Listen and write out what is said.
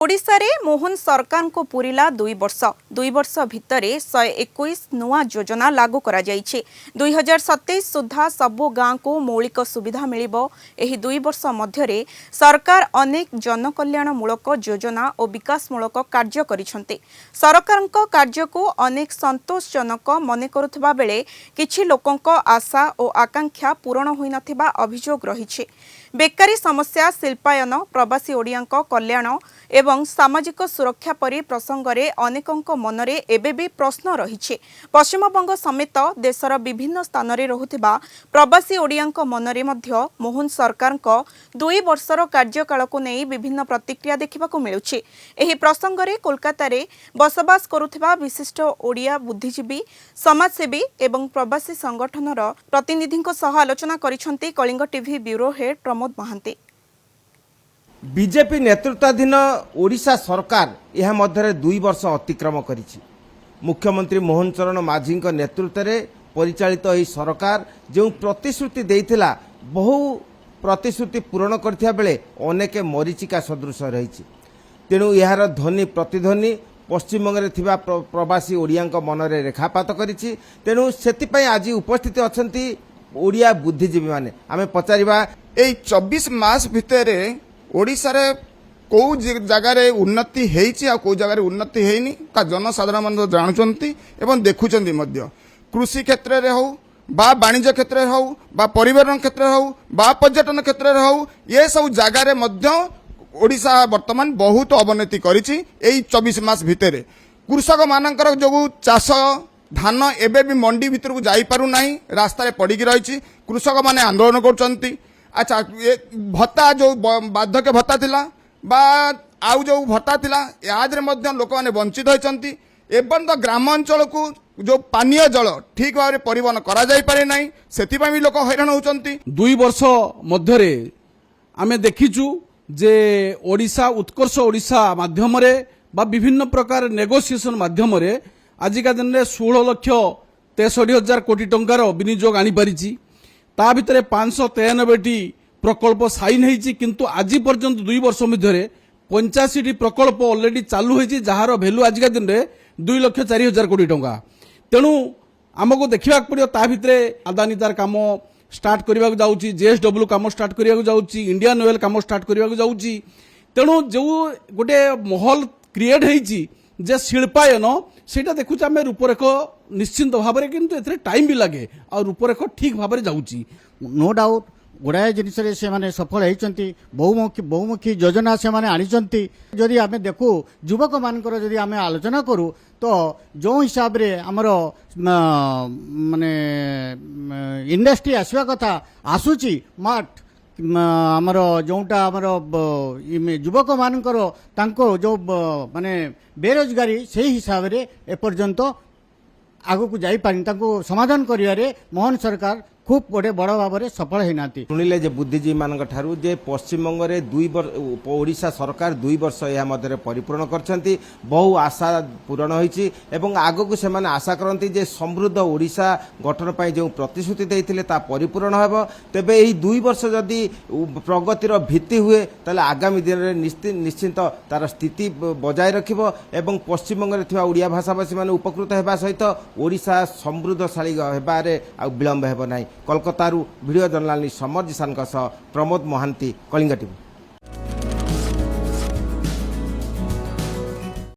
ओडिशा रे मोहन सरकार को पूरिला 2 वर्ष भितर 121 नुआ योजना लागू करा जाइछे। 2027 सुधा सबु गाँ को मौलिक सुविधा मिलिबो। एही 2 वर्ष मध्यरे सरकार अनेक जनकल्याणमूलक योजना और विकासमूलक कार्य करिसंते। सरकारक कार्य को अनेक संतोषजनक मने करुथबा बेले किछि लोकंक आशा और आकांक्षा पूरण होई नथिबा अभियोग रहिछे। बेकारी समस्या, शिल्पायन, प्रवासी ओडियांक कल्याण एवं सामाजिक सुरक्षा परि प्रसंगरे अनेकंक मनरे एबे भी प्रश्न रहिछे। पश्चिमबंग समेत देशर विभिन्न स्थान रे रहुथिबा प्रवासी ओडियांक मनरे मध्य मोहन सरकारक 2 वर्षर कार्यकाल को नै विभिन्न प्रतिक्रिया देखिबाकू मिलुछे। एही प्रसंगरे कोलकाता रे बसबास करुथिबा विशिष्ट ओडिया बुद्धिजीवी, समाजसेवी एवं प्रवासी संगठनर प्रतिनिधिंक सह आलोचना करिसंती Kalinga TV bureau head Pramod Mohanty. BJP नेतृत्वाधीन ओडिशा सरकार यह मध्य 2 वर्ष अतिक्रम करिछि। मुख्यमंत्री मोहन चरण माझी नेतृत्व में परिचालित यह सरकार जो प्रतिश्रुति देइथिला बहु प्रतिश्रुति पूरण करथिया बेले अनेक मरीचिका सदृश रही। तेणु यार ध्वनि प्रतिध्वनि पश्चिमबंग में थिबा प्रवासी ओडियांक मनरे रेखापात करिछि। तेणु सेतिपई आज उपस्थित अछंती ओडिया बुद्धिजीवी माने। आमे पचारिबा ए 24 मास भितर ओडिशा रे को जगार उन्नति हेइछि आ को जगार उन्नति हेइनी का जनसाधारण मन जानुचंती एवं देखुचंती मध्य। कृषि क्षेत्र रे हो बा वाणिज्य क्षेत्र रे हो बा परिवहन क्षेत्र रे हो बा पर्यटन क्षेत्र रे हो ये सब जगार मध्य ओडिशा वर्तमान बहुत अवनति करिछि। एई 24 मास भितर कृषक मानकर जो चाष धान एबे भी मंडी भितर को जाई पारु नाही, रास्ता रे पड़ी रही। कृषक माने आंदोलन करचंती। अच्छा ये भत्ता जो बार्धक्य भत्ता थिला बा आउ जो भत्ता थिला आज रे मध्य लोक माने वंचित होइचंती। एवं तो ग्रामांचल को जो पानीय जल ठीक भाव में परिवहन करा जाई पारे नाही, सेतिपा भी लोक हैरान होउचंती। 2 वर्ष मध्यरे आमे देखिचु जे ओडिशा उत्कर्ष ओडिशा माध्यम रे बा विभिन्न प्रकार नेगोसिएशन माध्यम रे आजिका दिन में 16,63,000 कोटी टंकार विनियोग आनी पारिछि। ता भितरे 593टी प्रकल्प साइन होइछि, किंतु आज पर्यंत 2 वर्ष मध्यरे 85टी प्रकल्प ऑलरेडी चालू होइछि, जहार वैल्यू आजिका दिन में 2,04,000 कोटी टंका। तेणु आमको देखा पड़ो ता भितरे अदानी तार काम स्टार्ट करने जाऊँगी, जेएसडब्ल्यू काम स्टार्ट करने जाऊँगी, इंडियन ऑयल काम स्टार्ट करने जाऊँगी। तेणु जो गोटे महल क्रिएट होइछि जे शिल्पायन सेटा देखुचे आम रूपरेख निश्चिंत भाव में, किंतु एथरे टाइम भी लगे और रूपरेख ठीक भाव में जाऊँगी। नो डाउट गुड़ाए जिनस से सफल होती बहुमुखी योजना से आनी। जदि आम देखू युवक मानकर जदि आम आलोचना करूँ तो जो हिसाब रे आमर माने इंडस्ट्री आसवा कथा आसूची मार्ट आमर जोटा आमर युवक मानकर तांको जो माने बेरोजगारी से हिसाब रे एपर्यंत आगु को जाई पानी तांको समाधान करियारे मोहन सरकार खूब गोटे बड़ भाव में सफल होना। शुणिले जे बुद्धिजीवी मान ठारू जे पश्चिमबंग में 2 वर्ष ओडिशा सरकार 2 वर्ष यह मध्य परिपूर्ण करछंती। बहु आशा पूरण होइछि एवं आगकू से आशा करती जे समृद्ध ओडिशा गठन पाई जो प्रतिश्रुति देइथिले ता परिपूर्ण हेबो। तेबे एही 2 वर्ष जदि प्रगतिर भित्ति हुए ताले आगामी दिन में निश्चिंत तार स्थिति बजाय रखिबो एवं पश्चिमबंग में थिबा ओडिया भाषाभाषी माने उपकृत हेबा सहित ओडिशा समृद्धशाली हेबारे आ विलंब हेबो नाही। कोलकाता वीडियो जर्नालिस्ट समर जिसान प्रमोद महांती, कलिंग टीवी।